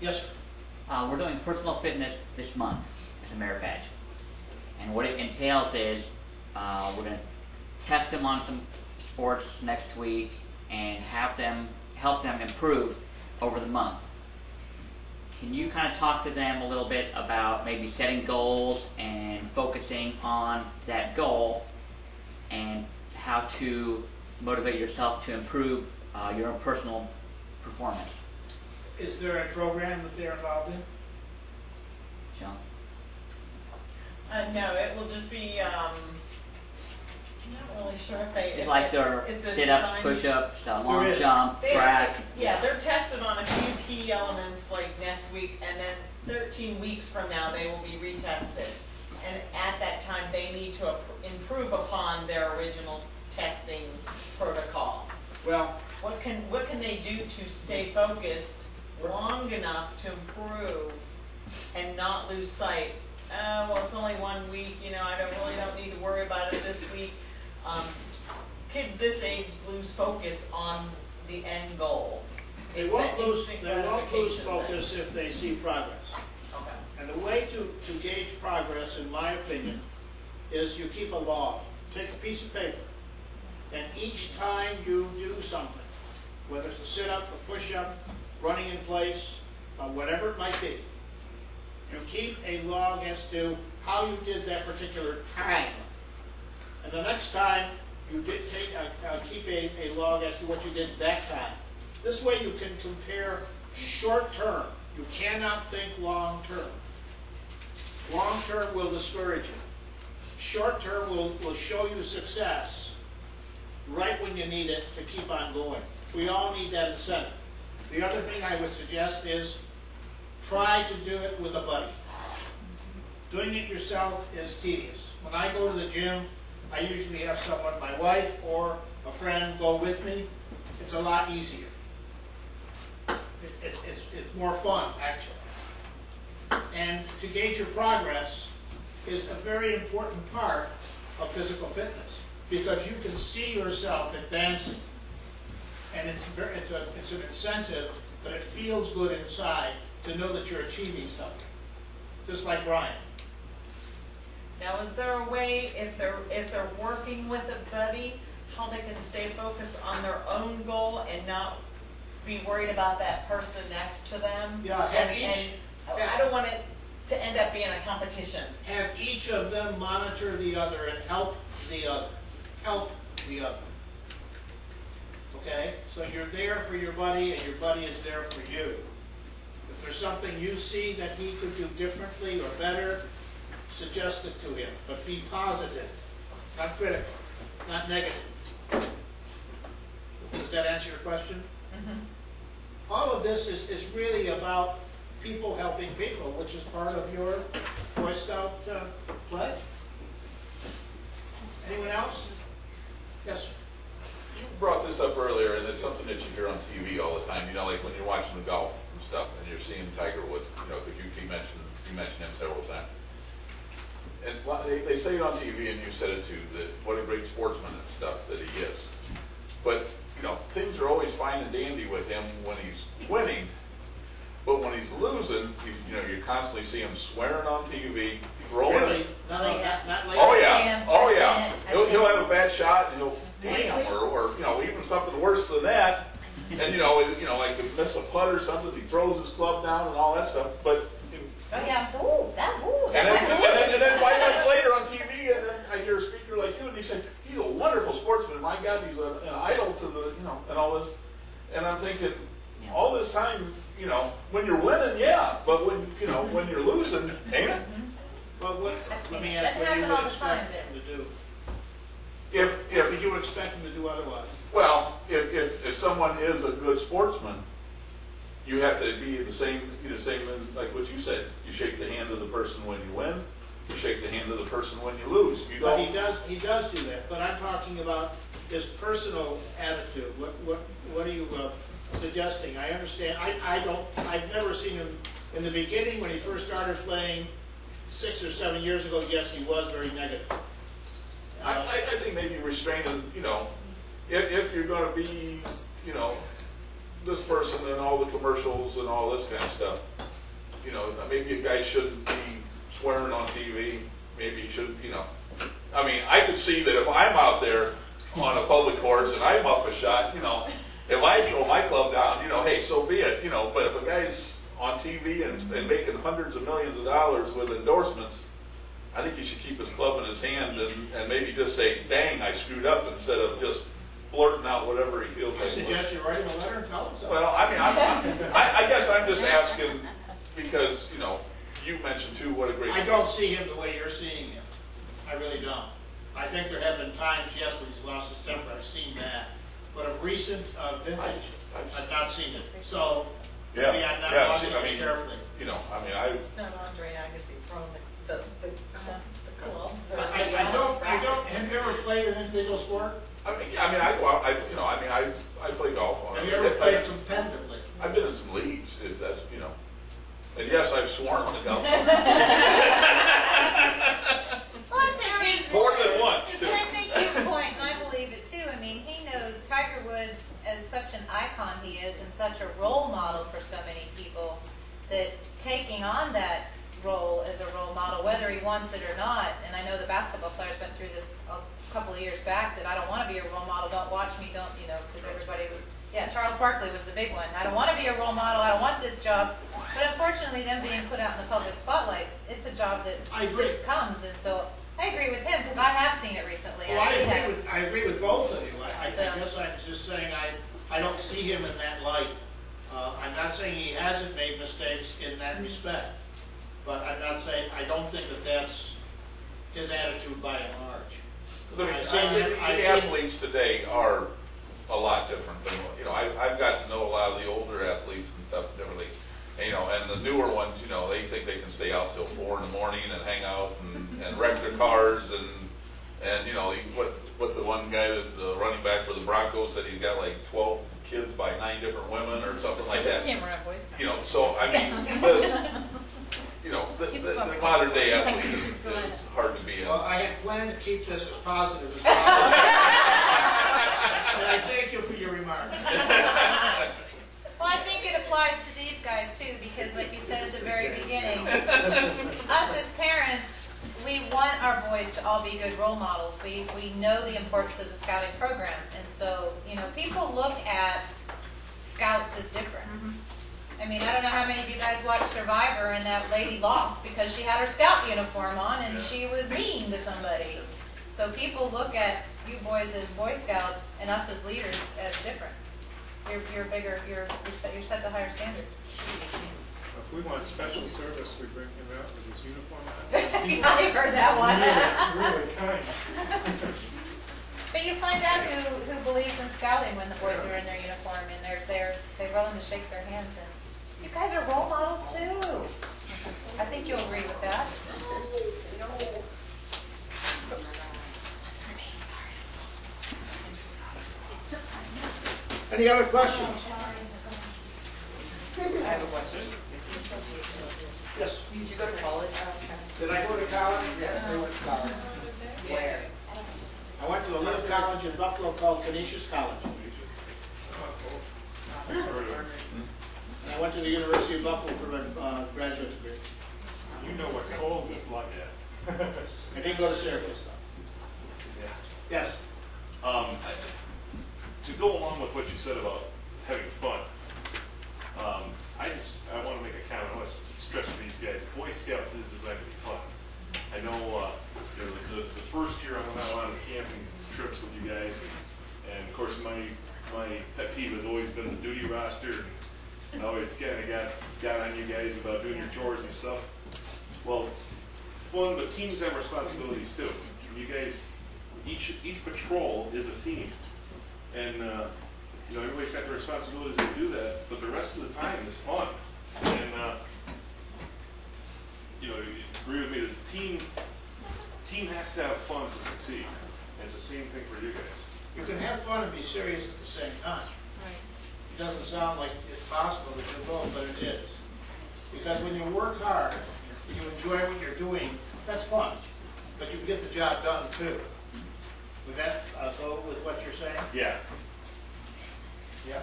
Yes, sir. We're doing personal fitness this month at the Merit Badge. And what it entails is we're going to test them on some sports next week and help them improve over the month. Can you kind of talk to them a little bit about maybe setting goals and focusing on that goal and how to motivate yourself to improve your own personal performance? Is there a program that they're involved in? John? No, it will just be, I'm not really sure if they... It's like their sit-ups, push-ups, long jump, track. Yeah, they're tested on a few key elements like next week, and then 13 weeks from now they will be retested. And at that time they need to improve upon their original testing protocol. Well, what can they do to stay focused long enough to improve and not lose sight? Well, it's only 1 week, you know, I really don't need to worry about it this week. Kids this age lose focus on the end goal. they won't lose focus if they see progress. Okay. And the way to gauge progress, in my opinion, is you keep a log. Take a piece of paper, and each time you do something, whether it's a sit-up, a push-up, running in place, whatever it might be, you keep a log as to how you did that particular time. And the next time, you did keep a log as to what you did that time. This way you can compare short-term. You cannot think long-term. Long-term will discourage you. Short-term will show you success right when you need it to keep on going. We all need that incentive. The other thing I would suggest is try to do it with a buddy. Doing it yourself is tedious. When I go to the gym, I usually have someone, my wife or a friend, go with me. It's a lot easier. It's more fun, actually. And to gauge your progress is a very important part of physical fitness, because you can see yourself advancing. And it's an incentive, but it feels good inside to know that you're achieving something. Just like Brian. Now, is there a way, if they're working with a buddy, how they can stay focused on their own goal and not be worried about that person next to them? Yeah, I don't want it to end up being a competition. Have each of them monitor the other and help the other. Help the other. Okay? So you're there for your buddy, and your buddy is there for you. If there's something you see that he could do differently or better, suggest it to him, but be positive, not critical, not negative. Does that answer your question? Mm-hmm. All of this is really about people helping people, which is part of your Boy Scout pledge. Anyone else? Yes, sir. You brought this up earlier, and it's something that you hear on TV all the time. You know, like when you're watching the golf and stuff, and you're seeing Tiger Woods. You know, because you mentioned him several times. And they say it on TV, and you said it too, that what a great sportsman and stuff that he is. But you know, things are always fine and dandy with him when he's winning. But when he's losing, you constantly see him swearing on TV, throwing. Really? Not lately. Oh yeah, oh yeah. He'll have a bad shot, and he'll damn, or even something worse than that. And like he miss a putt or something, he throws his club down and all that stuff. But oh yeah, so and then 5 minutes later on TV, and then I hear a speaker like you, and he said he's a wonderful sportsman. My God, he's an idol to the and all this. And I'm thinking, all this time, when you're winning, yeah, but when you're losing, ain't it? Well, let me ask what you would expect him to do. If you would expect him to do otherwise. Well, if someone is a good sportsman, you have to be the same like what you said. You shake the hand of the person when you win. You shake the hand of the person when you lose. You but don't. He does do that. But I'm talking about his personal attitude. What are you suggesting? I understand. I've never seen him in the beginning when he first started playing 6 or 7 years ago. Yes, he was very negative. I think maybe restraining. If you're going to be, this person and all the commercials and all this kind of stuff. You know, maybe a guy shouldn't be swearing on TV. Maybe he shouldn't, you know. I mean, I could see that if I'm out there on a public course and I muff a shot, you know, if I throw my club down, you know, hey, so be it, you know. But if a guy's on TV and making hundreds of millions of dollars with endorsements, I think he should keep his club in his hand and maybe just say, dang, I screwed up, instead of just blurting out whatever he feels I like. suggest you write him a letter and tell him so. Well, I mean, I guess I'm just asking because, you know, you mentioned too what a great... I don't see him the way you're seeing him. I really don't. I think there have been times, yes, when he's lost his temper. I've seen that. But of recent vintage, I've not seen it. So, Yeah, maybe I'm not yeah, watching I as mean, carefully. You know, I mean, It's not Andre Agassi throwing the clubs. I don't, have you ever played an individual sport? I go out, you know, I play golf. Have you ever played competitively? I've been in some leagues, if that's, you know. And yes, I've sworn on the golf course. Well, I think his, More than once, too. and I think his point, and I believe it too, I mean, he knows Tiger Woods as such an icon he is and such a role model for so many people, that taking on that role as a role model, whether he wants it or not, and I know the basketball players went through this a couple of years back, that I don't want to be a role model, don't watch me, don't, you know, because everybody was, yeah, Charles Barkley was the big one. I don't want to be a role model, I don't want this job. But unfortunately, them being put out in the public spotlight, it's a job that just comes, and so I agree with him, because I have seen it recently. Well, I agree with both of you. I guess I'm just saying I don't see him in that light. I'm not saying he hasn't made mistakes in that respect, but I'm not saying, I don't think that that's his attitude by and large. The athletes today are a lot different than, you know, I've gotten to know a lot of the older athletes and stuff differently. And, you know, and the newer ones, you know, they think they can stay out till 4 in the morning and hang out and wreck their cars and you know, what's the one guy that running back for the Broncos said he's got like 12 kids by 9 different women or something like that. Can't run boys. You know, so I mean, this, you know, the modern day athlete is hard to be in. Well, I had planned to keep this as positive as possible. And I thank you for your remarks. well, I think it applies to these guys too, because like you said at the very beginning, us as parents, we want our boys to all be good role models. We know the importance of the scouting program, and so, you know, people look at scouts as different. I mean, I don't know how many of you guys watched Survivor, and that lady lost because she had her scout uniform on and she was mean to somebody. So people look at you boys as Boy Scouts and us as leaders as different. You're bigger. You're set to higher standards. If we want special service, we bring him out with his uniform on. I heard that one. Really kind. But you find out who believes in scouting when the boys are in their uniform and they're willing to shake their hands, and you guys are role models too. I think you'll agree with that. Any other questions? I have a question. Yes. Did you go to college? Did I go to college? Yes, I went to college. Where? I went to a little college in Buffalo called Canisius College. And I went to the University of Buffalo for my graduate degree. You know what cold is like. I didn't go to Syracuse though. Yes. To go along with what you said about having fun, I want to make a comment. I want to stress to these guys, Boy Scouts is designed to be fun. I know, you know, the first year I went on a lot of camping trips with you guys, and of course my pet peeve has always been the duty roster, and I always kind of got on you guys about doing your chores and stuff. Well, fun, but teams have responsibilities too. You guys, each patrol is a team, and you know, everybody's got their responsibilities to do that, but the rest of the time is fun. And you know, you agree with me that the team has to have fun to succeed. And it's the same thing for you guys. You can have fun and be serious at the same time. It doesn't sound like it's possible to do both, but it is. Because when you work hard, and you enjoy what you're doing, that's fun. But you can get the job done too. Would that go with what you're saying? Yeah. Yeah.